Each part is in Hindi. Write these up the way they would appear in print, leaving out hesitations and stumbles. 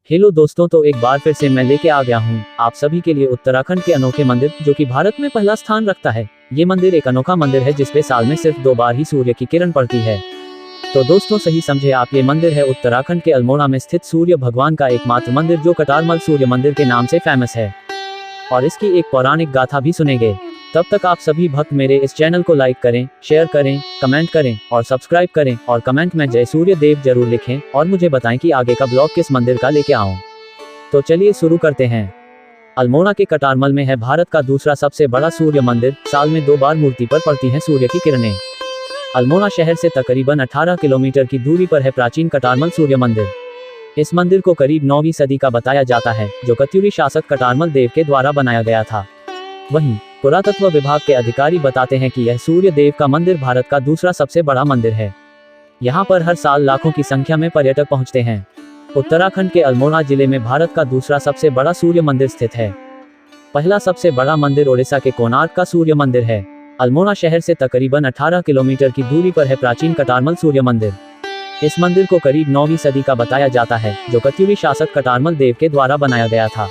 हेलो दोस्तों, तो एक बार फिर से मैं लेके आ गया हूँ आप सभी के लिए उत्तराखंड के अनोखे मंदिर, जो कि भारत में पहला स्थान रखता है। ये मंदिर एक अनोखा मंदिर है जिसपे साल में सिर्फ 2 बार ही सूर्य की किरण पड़ती है। तो दोस्तों सही समझे आप, ये मंदिर है उत्तराखंड के अल्मोड़ा में स्थित सूर्य भगवान का एकमात्र मंदिर, जो कटारमल सूर्य मंदिर के नाम से फेमस है और इसकी एक पौराणिक गाथा भी सुनेंगे। तब तक आप सभी भक्त मेरे इस चैनल को लाइक करें, शेयर करें, कमेंट करें और सब्सक्राइब करें और कमेंट में जय सूर्य देव जरूर लिखें और मुझे बताएं कि आगे का ब्लॉग किस मंदिर का लेके आऊं। तो चलिए शुरू करते हैं। अल्मोड़ा के कटारमल में है भारत का दूसरा सबसे बड़ा सूर्य मंदिर। साल में 2 बार मूर्ति पर पड़ती हैं सूर्य की किरणें। अल्मोड़ा शहर से तकरीबन 18 किलोमीटर की दूरी पर है प्राचीन कटारमल सूर्य मंदिर। इस मंदिर को करीब 9वीं सदी का बताया जाता है, जो कत्यूरी शासक कटारमल देव के द्वारा बनाया गया था। वहीं पुरातत्व विभाग के अधिकारी बताते हैं कि यह सूर्य देव का मंदिर भारत का दूसरा सबसे बड़ा मंदिर है। यहाँ पर हर साल लाखों की संख्या में पर्यटक पहुँचते हैं। उत्तराखंड के अल्मोड़ा जिले में भारत का दूसरा सबसे बड़ा सूर्य मंदिर स्थित है। पहला सबसे बड़ा मंदिर ओडिशा के कोणार्क का सूर्य मंदिर है। अल्मोड़ा शहर से तकरीबन 18 किलोमीटर की दूरी पर है प्राचीन कटारमल सूर्य मंदिर। इस मंदिर को करीब 9वीं सदी का बताया जाता है, जो कत्यूरी शासक कटारमल देव के द्वारा बनाया गया था।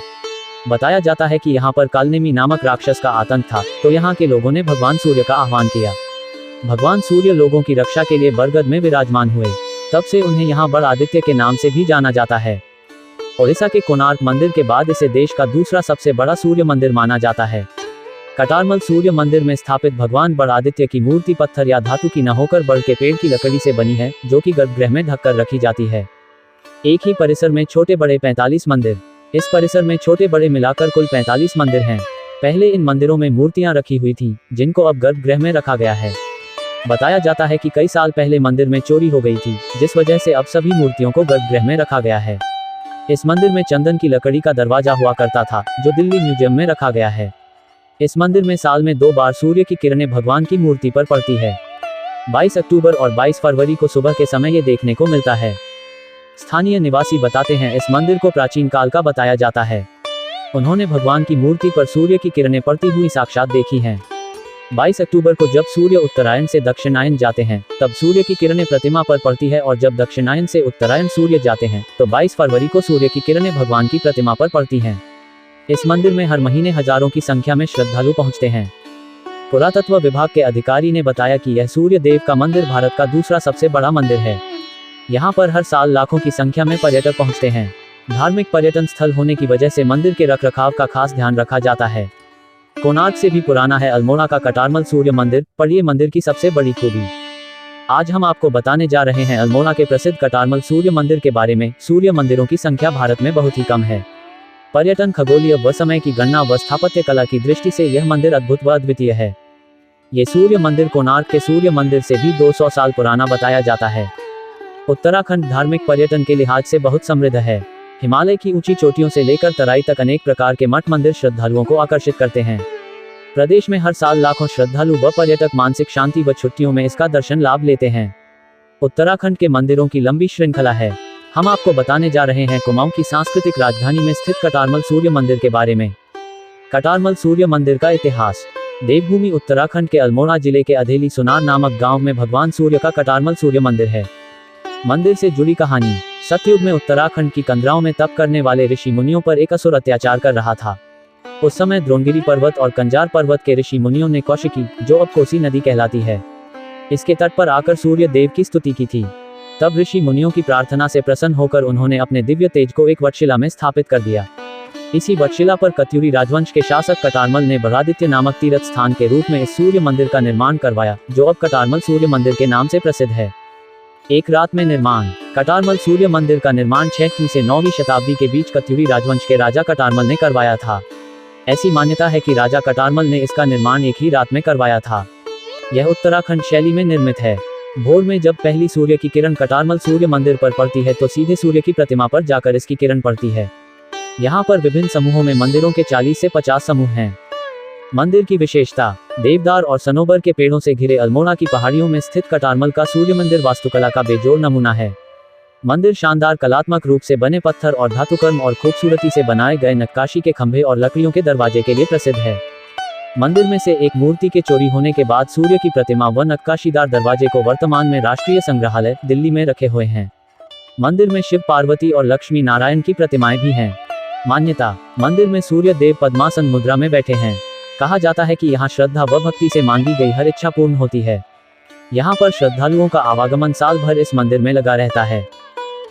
बताया जाता है कि यहाँ पर कालनेमी नामक राक्षस का आतंक था, तो यहाँ के लोगों ने भगवान सूर्य का आह्वान किया। भगवान सूर्य लोगों की रक्षा के लिए बरगद में विराजमान हुए। तब से उन्हें यहाँ बड़ आदित्य के नाम से भी जाना जाता है। ओडिशा के कोणार्क मंदिर के बाद इसे देश का दूसरा सबसे बड़ा सूर्य मंदिर माना जाता है। कटारमल सूर्य मंदिर में स्थापित भगवान बड़ आदित्य की मूर्ति पत्थर या धातु की न होकर बड़ के पेड़ की लकड़ी से बनी है, जो कि गर्भगृह में ढककर रखी जाती है। एक ही परिसर में छोटे बड़े 45 मंदिर। इस परिसर में छोटे बड़े मिलाकर कुल 45 मंदिर हैं। पहले इन मंदिरों में मूर्तियां रखी हुई थीं, जिनको अब गर्भगृह में रखा गया है। बताया जाता है कि कई साल पहले मंदिर में चोरी हो गई थी, जिस वजह से अब सभी मूर्तियों को गर्भगृह में रखा गया है। इस मंदिर में चंदन की लकड़ी का दरवाजा हुआ करता था, जो दिल्ली म्यूजियम में रखा गया है। इस मंदिर में साल में 2 बार सूर्य की किरणें भगवान की मूर्ति पर पड़ती है। 22 अक्टूबर और 22 फरवरी को सुबह के समय ये देखने को मिलता है। स्थानीय निवासी बताते हैं इस मंदिर को प्राचीन काल का बताया जाता है। उन्होंने भगवान की मूर्ति पर सूर्य की किरणें पड़ती हुई साक्षात देखी हैं। 22 अक्टूबर को जब सूर्य उत्तरायण से दक्षिणायन जाते हैं, तब सूर्य की किरणें प्रतिमा पर पड़ती है और जब दक्षिणायन से उत्तरायण सूर्य जाते हैं, तो 22 फरवरी को सूर्य की किरणें भगवान की प्रतिमा पर पड़ती हैं। इस मंदिर में हर महीने हजारों की संख्या में श्रद्धालु पहुंचते हैं। पुरातत्व विभाग के अधिकारी ने बताया कि यह सूर्य देव का मंदिर भारत का दूसरा सबसे बड़ा मंदिर है। यहाँ पर हर साल लाखों की संख्या में पर्यटक पहुँचते हैं। धार्मिक पर्यटन स्थल होने की वजह से मंदिर के रखरखाव का खास ध्यान रखा जाता है। कोणार्क से भी पुराना है अल्मोड़ा का कटारमल सूर्य मंदिर। पढ़िए मंदिर की सबसे बड़ी खूबी। आज हम आपको बताने जा रहे हैं अल्मोड़ा के प्रसिद्ध कटारमल सूर्य मंदिर के बारे में। सूर्य मंदिरों की संख्या भारत में बहुत ही कम है। पर्यटन, खगोलीय व समय की गणना व स्थापत्य कला की दृष्टि से यह मंदिर अद्भुत व अद्वितीय है। ये सूर्य मंदिर कोणार्क के सूर्य मंदिर से भी 200 साल पुराना बताया जाता है। उत्तराखंड धार्मिक पर्यटन के लिहाज से बहुत समृद्ध है। हिमालय की ऊंची चोटियों से लेकर तराई तक अनेक प्रकार के मठ मंदिर श्रद्धालुओं को आकर्षित करते हैं। प्रदेश में हर साल लाखों श्रद्धालु व पर्यटक मानसिक शांति व छुट्टियों में इसका दर्शन लाभ लेते हैं। उत्तराखंड के मंदिरों की लंबी श्रृंखला है। हम आपको बताने जा रहे हैं कुमाऊं की सांस्कृतिक राजधानी में स्थित कटारमल सूर्य मंदिर के बारे में। कटारमल सूर्य मंदिर का इतिहास। देवभूमि उत्तराखंड के अल्मोड़ा जिले के अधेली सुनार नामक गांव में भगवान सूर्य का कटारमल सूर्य मंदिर है। मंदिर से जुड़ी कहानी। सतयुग में उत्तराखंड की कंदराओं में तप करने वाले ऋषि मुनियों पर एक असुर अत्याचार कर रहा था। उस समय द्रोणगिरी पर्वत और कंजार पर्वत के ऋषि मुनियों ने कौशिकी, जो अब कोसी नदी कहलाती है, इसके तट पर आकर सूर्य देव की स्तुति की थी। तब ऋषि मुनियों की प्रार्थना से प्रसन्न होकर उन्होंने अपने दिव्य तेज को एक वटशिला में स्थापित कर दिया। इसी वटशिला पर कत्यूरी राजवंश के शासक कटारमल ने बड़ादित्य नामक तीर्थ स्थान के रूप में इस सूर्य मंदिर का निर्माण करवाया, जो अब कटारमल सूर्य मंदिर के नाम से प्रसिद्ध है। एक रात में निर्माण। कटारमल सूर्य मंदिर का निर्माण 6वीं से 9वीं शताब्दी के बीच कत्यूरी राजवंश के राजा कटारमल ने करवाया था। ऐसी मान्यता है कि राजा कटारमल ने इसका निर्माण एक ही रात में करवाया था। यह उत्तराखंड शैली में निर्मित है। भोर में जब पहली सूर्य की किरण कटारमल सूर्य मंदिर पर पड़ती है, तो सीधे सूर्य की प्रतिमा पर जाकर इसकी किरण पड़ती है। यहाँ पर विभिन्न समूहों में मंदिरों के 40 से 50 समूह हैं। मंदिर की विशेषता। देवदार और सनोबर के पेड़ों से घिरे अल्मोड़ा की पहाड़ियों में स्थित कटारमल का सूर्य मंदिर वास्तुकला का बेजोड़ नमूना है। मंदिर शानदार कलात्मक रूप से बने पत्थर और धातुकर्म और खूबसूरती से बनाए गए नक्काशी के खंभे और लकड़ियों के दरवाजे के लिए प्रसिद्ध है। मंदिर में से एक मूर्ति के चोरी होने के बाद सूर्य की प्रतिमा व नक्काशीदार दरवाजे को वर्तमान में राष्ट्रीय संग्रहालय, दिल्ली में रखे हुए हैं। मंदिर में शिव पार्वती और लक्ष्मी नारायण की प्रतिमाएं भी हैं। मान्यता, मंदिर में सूर्य देव पद्मासन मुद्रा में बैठे हैं। कहा जाता है कि यहाँ श्रद्धा व भक्ति से मांगी गई हर इच्छा पूर्ण होती है। यहाँ पर श्रद्धालुओं का आवागमन साल भर इस मंदिर में लगा रहता है।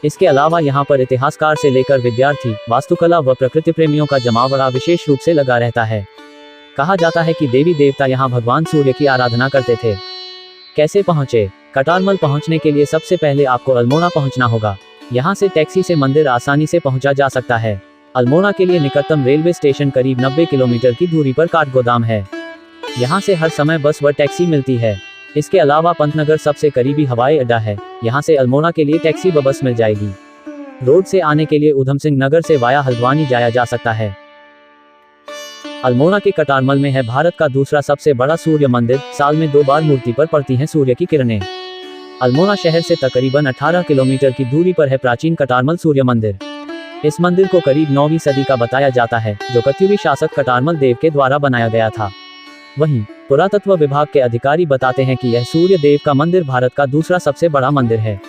इसके अलावा यहाँ पर इतिहासकार से लेकर विद्यार्थी, वास्तुकला व प्रकृति प्रेमियों का जमावड़ा विशेष रूप से लगा रहता है। कहा जाता है कि देवी देवता यहाँ भगवान सूर्य की आराधना करते थे। कैसे पहुँचे? कटारमल पहुँचने के लिए सबसे पहले आपको अल्मोड़ा पहुँचना होगा। यहाँ से टैक्सी से मंदिर आसानी से पहुँचा जा सकता है। अल्मोड़ा के लिए निकटतम रेलवे स्टेशन करीब 90 किलोमीटर की दूरी पर काठगोदाम है। यहाँ से हर समय बस व टैक्सी मिलती है। इसके अलावा पंतनगर सबसे करीबी हवाई अड्डा है। यहाँ से अल्मोड़ा के लिए टैक्सी व बस मिल जाएगी। रोड से आने के लिए उधम सिंह नगर से वाया हल्द्वानी जाया जा सकता है। अल्मोड़ा के कटारमल में है भारत का दूसरा सबसे बड़ा सूर्य मंदिर। साल में 2 बार मूर्ति पर पड़ती हैं सूर्य की किरणें। अल्मोड़ा शहर से तकरीबन 18 किलोमीटर की दूरी पर है प्राचीन कटारमल सूर्य मंदिर। इस मंदिर को करीब 9वीं सदी का बताया जाता है, जो कत्यूरी शासक कटारमल देव के द्वारा बनाया गया था। वहीं पुरातत्व विभाग के अधिकारी बताते हैं कि यह सूर्य देव का मंदिर भारत का दूसरा सबसे बड़ा मंदिर है।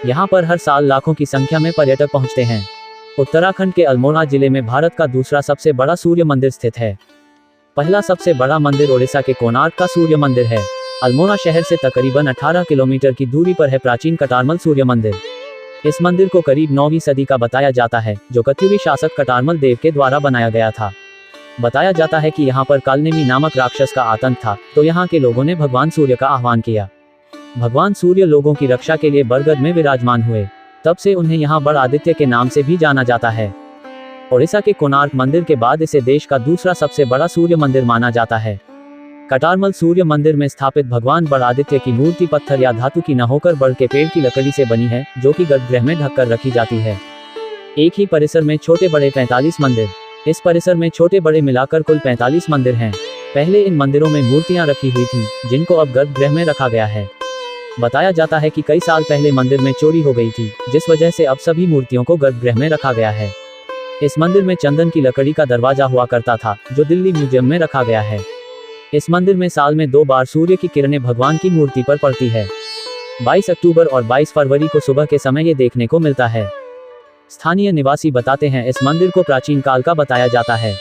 यहाँ पर हर साल लाखों की संख्या में पर्यटक पहुँचते हैं। उत्तराखंड के अल्मोड़ा जिले में भारत का दूसरा सबसे बड़ा सूर्य मंदिर स्थित है। पहला सबसे बड़ा मंदिर ओडिशा के कोणार्क का सूर्य मंदिर है। अल्मोड़ा शहर से तकरीबन 18 किलोमीटर की दूरी पर है प्राचीन कटारमल सूर्य मंदिर। इस मंदिर को करीब 9वीं सदी का बताया जाता है, जो कत्यूरी शासक कटारमल देव के द्वारा बनाया गया था। बताया जाता है कि यहाँ पर कालनेमी नामक राक्षस का आतंक था, तो यहाँ के लोगों ने भगवान सूर्य का आह्वान किया। भगवान सूर्य लोगों की रक्षा के लिए बरगद में विराजमान हुए। तब से उन्हें यहाँ बड़ आदित्य के नाम से भी जाना जाता है। ओडिशा के कोणार्क मंदिर के बाद इसे देश का दूसरा सबसे बड़ा सूर्य मंदिर माना जाता है। कटारमल सूर्य मंदिर में स्थापित भगवान बड़ आदित्य की मूर्ति पत्थर या धातु की न होकर बड़ के पेड़ की लकड़ी से बनी है, जो कि गर्भगृह में ढककर रखी जाती है। एक ही परिसर में छोटे बड़े 45 मंदिर। इस परिसर में छोटे बड़े मिलाकर कुल 45 मंदिर हैं। पहले इन मंदिरों में मूर्तियां रखी हुई थीं, जिनको अब गर्भगृह में रखा गया है। बताया जाता है कि कई साल पहले मंदिर में चोरी हो गई थी, जिस वजह से अब सभी मूर्तियों को गर्भगृह में रखा गया है। इस मंदिर में चंदन की लकड़ी का दरवाजा हुआ करता था, जो दिल्ली म्यूजियम में रखा गया है। इस मंदिर में साल में 2 बार सूर्य की किरणें भगवान की मूर्ति पर पड़ती है। 22 अक्टूबर और 22 फरवरी को सुबह के समय ये देखने को मिलता है। स्थानीय निवासी बताते हैं, इस मंदिर को प्राचीन काल का बताया जाता है।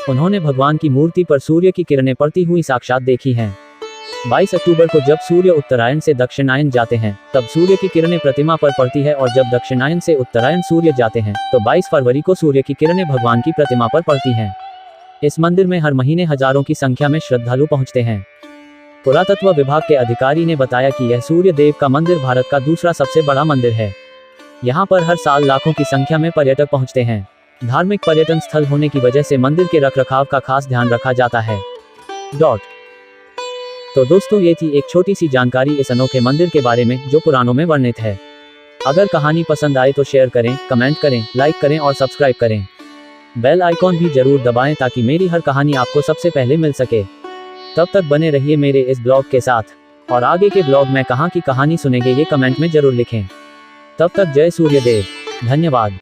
उन्होंने भगवान की मूर्ति पर सूर्य की किरणें पड़ती हुई साक्षात देखी हैं। 22 अक्टूबर को जब सूर्य उत्तरायण से दक्षिणायन जाते हैं, तब सूर्य की किरणें प्रतिमा पर पड़ती है, और जब दक्षिणायन से उत्तरायण सूर्य जाते हैं, तो 22 फरवरी को सूर्य की किरणें भगवान की प्रतिमा पर पड़ती हैं। इस मंदिर में हर महीने हजारों की संख्या में श्रद्धालु पहुंचते हैं। पुरातत्व विभाग के अधिकारी ने बताया कि यह सूर्य देव का मंदिर भारत का दूसरा सबसे बड़ा मंदिर है। यहाँ पर हर साल लाखों की संख्या में पर्यटक पहुंचते हैं। धार्मिक पर्यटन स्थल होने की वजह से मंदिर के रखरखाव का खास ध्यान रखा जाता है। तो दोस्तों, ये थी एक छोटी सी जानकारी इस अनोखे मंदिर के बारे में, जो पुराणों में वर्णित है। अगर कहानी पसंद आए तो शेयर करें, कमेंट करें, लाइक करें और सब्सक्राइब करें। बेल आइकॉन भी जरूर दबाएं ताकि मेरी हर कहानी आपको सबसे पहले मिल सके। तब तक बने रहिए मेरे इस ब्लॉग के साथ, और आगे के ब्लॉग में कहाँ की कहानी सुनेंगे ये कमेंट में जरूर लिखें। तब तक जय सूर्यदेव। धन्यवाद।